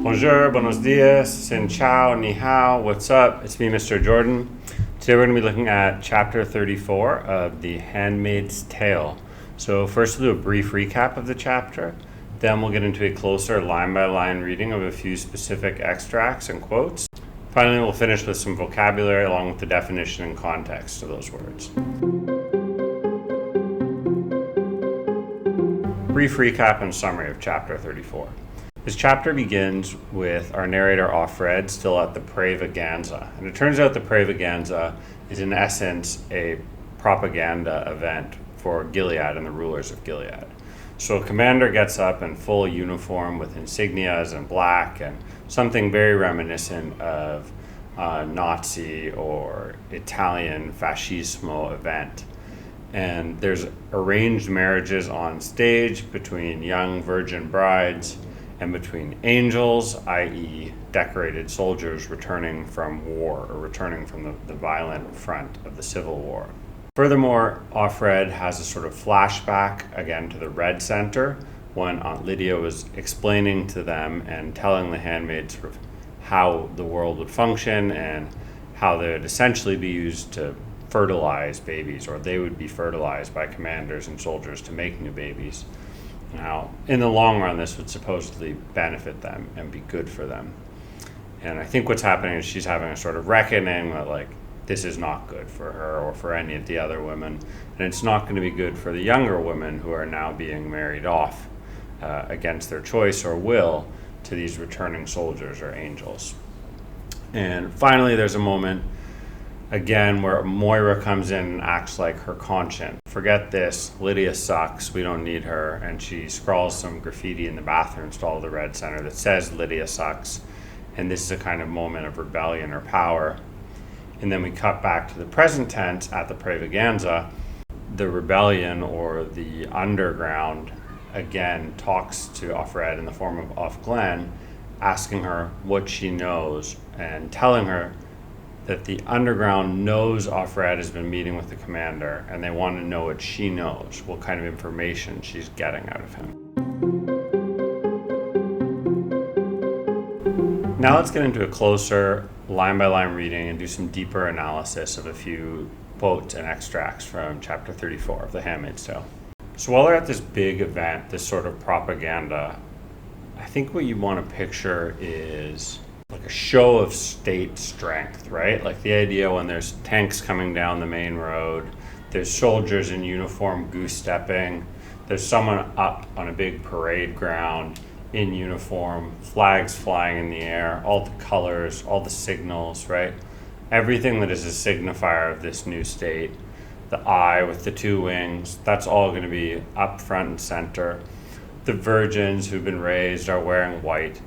Bonjour, buenos dias, sin ciao, ni hao, what's up? It's me, Mr. Jordan. Today we're going to be looking at chapter 34 of The Handmaid's Tale. So first we'll do a brief recap of the chapter, then we'll get into a closer line-by-line reading of a few specific extracts and quotes. Finally, we'll finish with some vocabulary along with the definition and context of those words. Brief recap and summary of chapter 34. This chapter begins with our narrator Offred still at the Pravaganza. And it turns out the Pravaganza is in essence a propaganda event for Gilead and the rulers of Gilead. So a commander gets up in full uniform with insignias and black and something very reminiscent of a Nazi or Italian fascismo event. And there's arranged marriages on stage between young virgin brides and between angels, i.e. decorated soldiers returning from war or returning from the violent front of the Civil War. Furthermore, Offred has a sort of flashback again to the Red Center when Aunt Lydia was explaining to them and telling the handmaids sort of how the world would function and how they would essentially be used to fertilize babies, or they would be fertilized by commanders and soldiers to make new babies. Now, in the long run, this would supposedly benefit them and be good for them. And I think what's happening is she's having a sort of reckoning that, this is not good for her or for any of the other women. And it's not going to be good for the younger women who are now being married off against their choice or will to these returning soldiers or angels. And finally, there's a moment again where Moira comes in and acts like her conscience. Forget this, Lydia sucks, we don't need her. And she scrawls some graffiti in the bathroom stall of the Red Center that says Lydia sucks. And this is a kind of moment of rebellion or power. And then we cut back to the present tense at the Pravaganza. The rebellion or the underground again talks to Offred in the form of Offglen, asking her what she knows and telling her that the underground knows Offred has been meeting with the commander and they want to know what she knows, what kind of information she's getting out of him. Now let's get into a closer line-by-line reading and do some deeper analysis of a few quotes and extracts from chapter 34 of The Handmaid's Tale. So while they're at this big event, this sort of propaganda, I think what you want to picture is like a show of state strength, right? Like the idea when there's tanks coming down the main road, there's soldiers in uniform goose-stepping, there's someone up on a big parade ground in uniform, flags flying in the air, all the colors, all the signals, right? Everything that is a signifier of this new state, the eye with the two wings, that's all going to be up front and center. The virgins who've been raised are wearing white.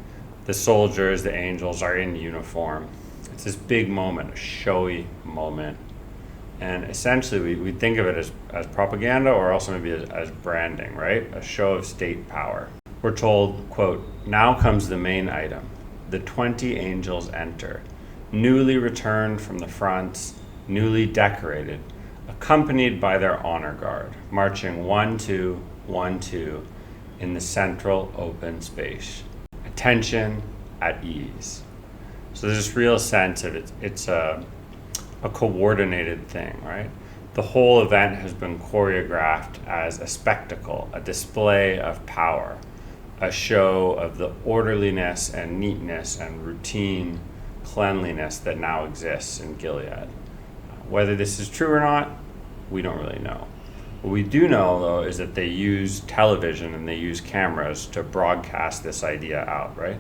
The soldiers, the angels are in uniform. It's this big moment, a showy moment. And essentially we think of it as propaganda or also maybe as branding, right? A show of state power. We're told, quote, "Now comes the main item. The 20 angels enter, newly returned from the fronts, newly decorated, accompanied by their honor guard, marching 1-2, 1-2 in the central open space. Attention at ease." So there's this real sense of it's a coordinated thing, right? The whole event has been choreographed as a spectacle, a display of power, a show of the orderliness and neatness and routine cleanliness that now exists in Gilead. Whether this is true or not, we don't really know. What we do know, though, is that they use television and they use cameras to broadcast this idea out, right?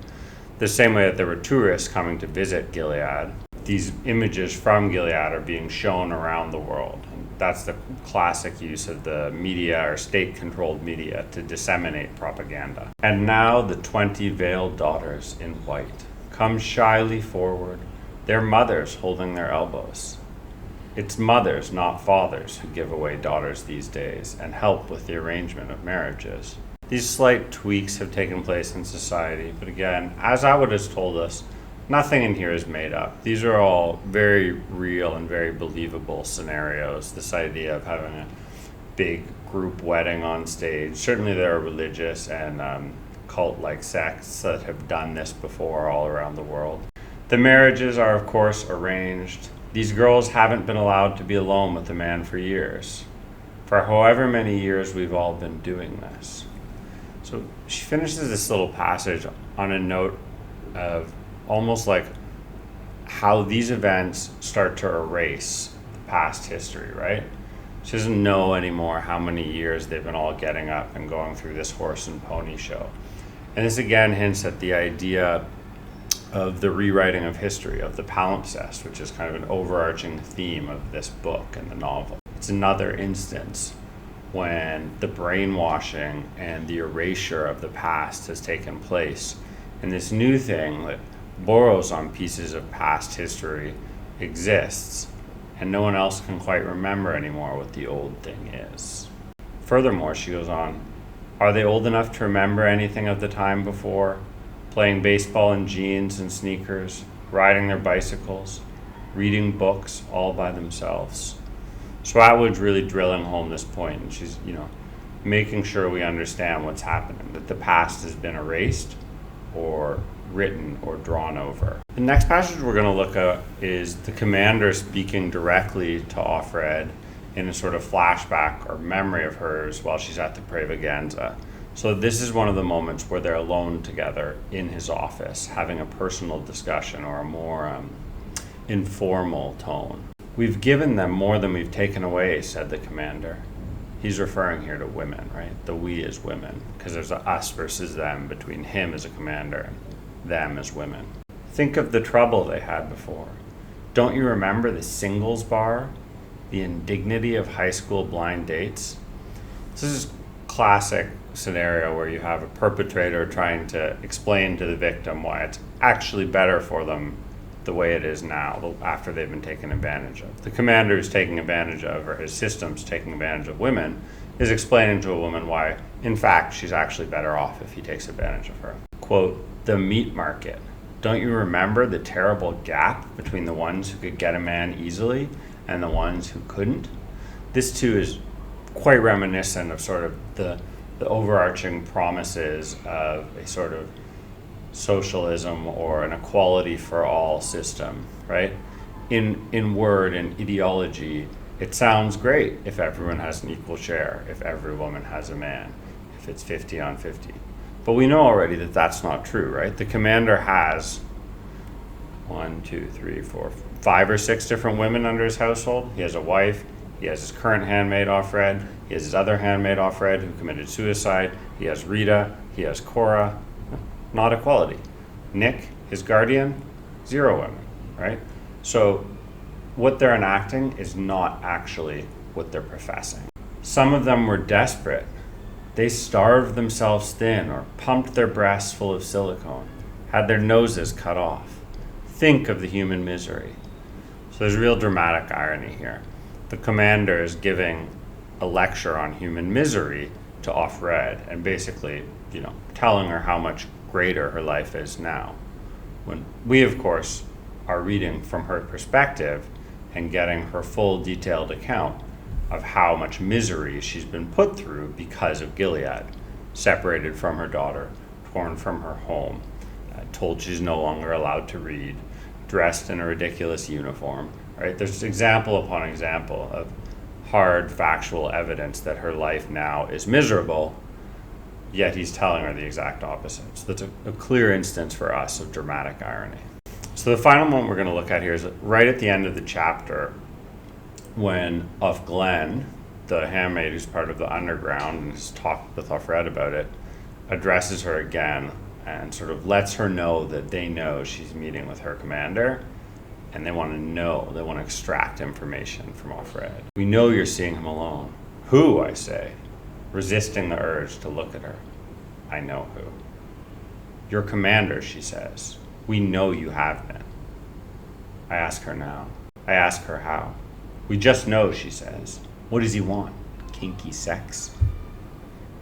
The same way that there were tourists coming to visit Gilead, these images from Gilead are being shown around the world. And that's the classic use of the media or state-controlled media to disseminate propaganda. And now the 20 veiled daughters in white come shyly forward, their mothers holding their elbows. It's mothers, not fathers, who give away daughters these days and help with the arrangement of marriages. These slight tweaks have taken place in society, but again, as Atwood has told us, nothing in here is made up. These are all very real and very believable scenarios. This idea of having a big group wedding on stage. Certainly there are religious and cult-like sects that have done this before all around the world. The marriages are, of course, arranged. These girls haven't been allowed to be alone with the man for years. For however many years we've all been doing this. So she finishes this little passage on a note of almost like how these events start to erase past history, right? She doesn't know anymore how many years they've been all getting up and going through this horse and pony show. And this again hints at the idea of the rewriting of history, of the palimpsest, which is kind of an overarching theme of this book and the novel. It's another instance when the brainwashing and the erasure of the past has taken place. And this new thing that borrows on pieces of past history exists, and no one else can quite remember anymore what the old thing is. Furthermore, she goes on, are they old enough to remember anything of the time before? Playing baseball in jeans and sneakers, riding their bicycles, reading books all by themselves. So Atwood's really drilling home this point, and she's, making sure we understand what's happening, that the past has been erased or written or drawn over. The next passage we're going to look at is the commander speaking directly to Offred in a sort of flashback or memory of hers while she's at the Pravaganza. So this is one of the moments where they're alone together in his office, having a personal discussion or a more informal tone. We've given them more than we've taken away, said the commander. He's referring here to women, right? The we as women, because there's a us versus them between him as a commander and them as women. Think of the trouble they had before. Don't you remember the singles bar? The indignity of high school blind dates? This is classic scenario where you have a perpetrator trying to explain to the victim why it's actually better for them the way it is now after they've been taken advantage of. The commander who's taking advantage of, or his system's taking advantage of women, is explaining to a woman why, in fact, she's actually better off if he takes advantage of her. Quote, the meat market. Don't you remember the terrible gap between the ones who could get a man easily and the ones who couldn't? This too is quite reminiscent of sort of the overarching promises of a sort of socialism or an equality for all system, right? In word and ideology, it sounds great if everyone has an equal share, if every woman has a man, if it's 50 on 50. But we know already that that's not true, right? The commander has 5 or 6 different women under his household. He has a wife. He has his current handmaid, Offred. He has his other handmaid, Offred, who committed suicide. He has Rita. He has Cora. Not equality. Nick, his guardian, 0 women, right? So what they're enacting is not actually what they're professing. Some of them were desperate. They starved themselves thin or pumped their breasts full of silicone, had their noses cut off. Think of the human misery. So there's real dramatic irony here. The commander is giving a lecture on human misery to Offred and basically, telling her how much greater her life is now. When we, of course, are reading from her perspective and getting her full detailed account of how much misery she's been put through because of Gilead, separated from her daughter, torn from her home, told she's no longer allowed to read, dressed in a ridiculous uniform, right? There's example upon example of hard factual evidence that her life now is miserable, yet he's telling her the exact opposite. So that's a clear instance for us of dramatic irony. So the final moment we're going to look at here is right at the end of the chapter when Glenn, the handmaid who's part of the underground and has talked with Offred about it, addresses her again and sort of lets her know that they know she's meeting with her commander and they want to extract information from Offred. We know you're seeing him alone. Who, I say, resisting the urge to look at her. I know who. Your commander, she says. We know you have been. I ask her now. I ask her how. We just know, she says. What does he want? Kinky sex?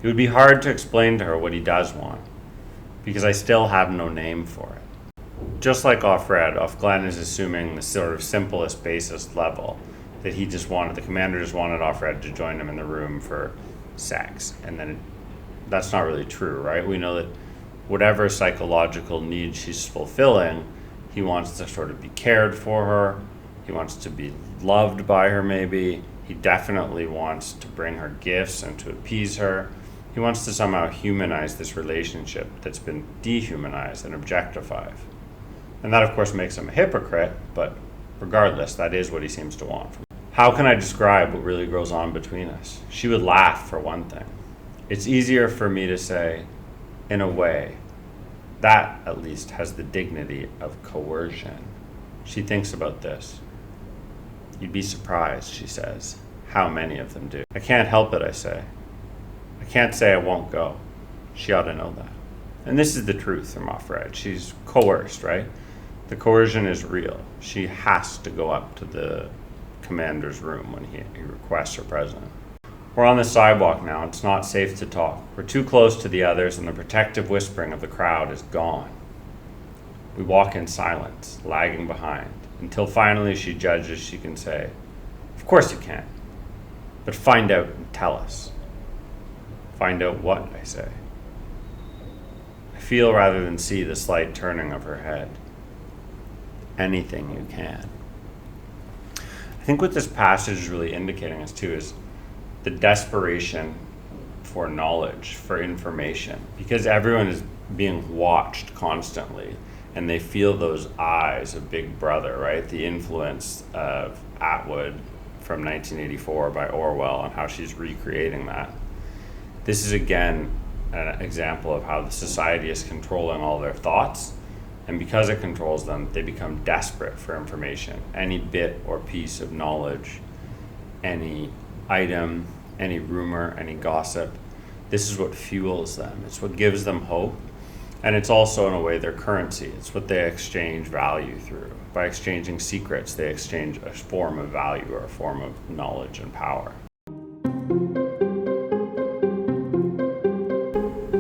It would be hard to explain to her what he does want, because I still have no name for it. Just like Offred, Glenn is assuming the sort of simplest, basest level that the commander just wanted Offred to join him in the room for sex. And then that's not really true, right? We know that whatever psychological need she's fulfilling, he wants to sort of be cared for her. He wants to be loved by her, maybe. He definitely wants to bring her gifts and to appease her. He wants to somehow humanize this relationship that's been dehumanized and objectified. And that, of course, makes him a hypocrite, but regardless, that is what he seems to want. How can I describe what really goes on between us? She would laugh, for one thing. It's easier for me to say, in a way, that at least has the dignity of coercion. She thinks about this. You'd be surprised, she says, how many of them do. I can't help it, I say. I can't say I won't go. She ought to know that. And this is the truth from Offred. She's coerced, right? The coercion is real. She has to go up to the commander's room when he requests her presence. We're on the sidewalk now. It's not safe to talk. We're too close to the others, and the protective whispering of the crowd is gone. We walk in silence, lagging behind, until finally she judges she can say, "Of course you can, but find out and tell us." Find out what, I say. I feel rather than see the slight turning of her head. Anything you can. I think what this passage is really indicating us too is the desperation for knowledge, for information, because everyone is being watched constantly, and they feel those eyes of Big Brother, right? The influence of Atwood from 1984 by Orwell and how she's recreating that. This is again an example of how the society is controlling all their thoughts, and because it controls them, they become desperate for information. Any bit or piece of knowledge, any item, any rumor, any gossip, this is what fuels them. It's what gives them hope. And it's also, in a way, their currency. It's what they exchange value through. By exchanging secrets, they exchange a form of value or a form of knowledge and power.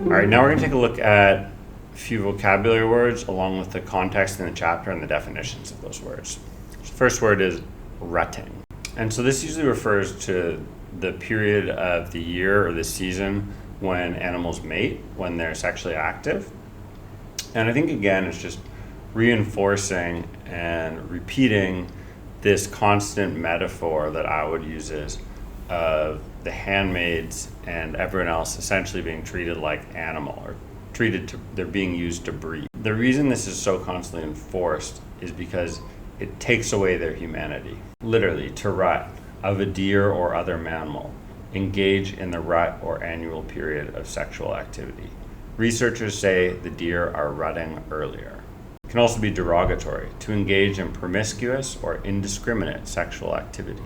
All right, now we're going to take a look at a few vocabulary words along with the context in the chapter and the definitions of those words. The first word is rutting. And so this usually refers to the period of the year or the season when animals mate, when they're sexually active. And I think, again, it's just reinforcing and repeating this constant metaphor that Atwood uses of the handmaids and everyone else essentially being treated like animal, or they're being used to breed. The reason this is so constantly enforced is because it takes away their humanity. Literally, to rut, of a deer or other mammal, engage in the rut or annual period of sexual activity. Researchers say the deer are rutting earlier. It can also be derogatory, to engage in promiscuous or indiscriminate sexual activity.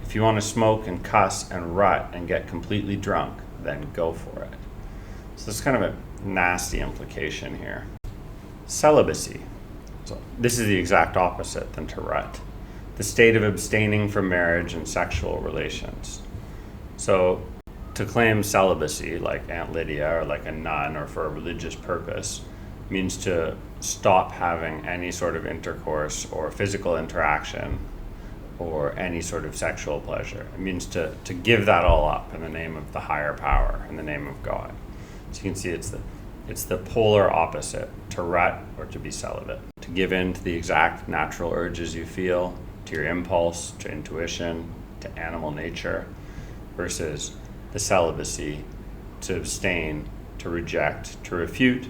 If you want to smoke and cuss and rut and get completely drunk, then go for it. So there's kind of a nasty implication here. Celibacy. So this is the exact opposite than to rut. The state of abstaining from marriage and sexual relations. So to claim celibacy, like Aunt Lydia or like a nun or for a religious purpose, means to stop having any sort of intercourse or physical interaction or any sort of sexual pleasure. It means to give that all up in the name of the higher power, in the name of God. So you can see it's the polar opposite, to rut or to be celibate. To give in to the exact natural urges you feel, to your impulse, to intuition, to animal nature, versus the celibacy, to abstain, to reject, to refute,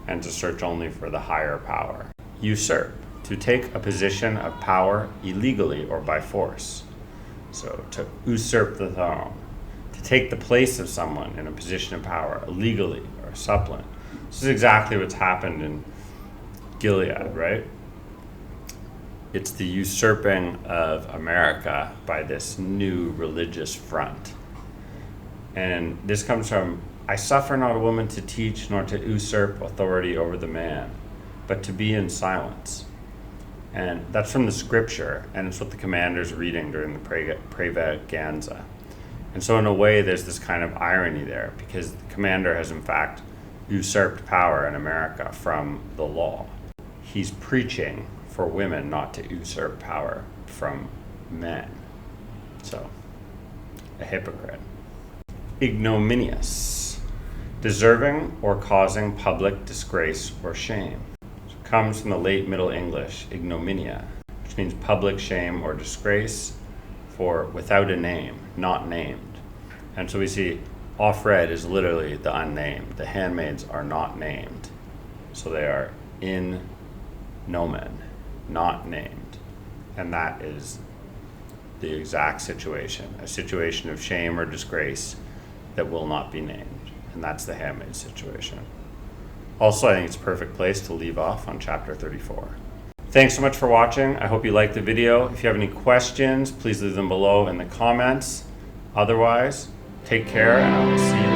and to search only for the higher power. Usurp, to take a position of power illegally or by force. So to usurp the throne, to take the place of someone in a position of power illegally or supplant. This is exactly what's happened in Gilead, right? It's the usurping of America by this new religious front. And this comes from, I suffer not a woman to teach nor to usurp authority over the man, but to be in silence. And that's from the scripture, and it's what the commander's reading during the Praevaganza. And so in a way, there's this kind of irony there, because the commander has in fact usurped power in America from the law. He's preaching for women not to usurp power from men. So, a hypocrite. Ignominious, Deserving or causing public disgrace or shame. So it comes from the late Middle English, ignominia, which means public shame or disgrace for without a name, not named. And so we see off-read is literally the unnamed. The handmaids are not named. So they are in nomen, not named. And that is the exact situation, a situation of shame or disgrace that will not be named. And that's the handmaid situation. Also, I think it's a perfect place to leave off on chapter 34. Thanks so much for watching. I hope you liked the video. If you have any questions, please leave them below in the comments. Otherwise, take care, and I will see you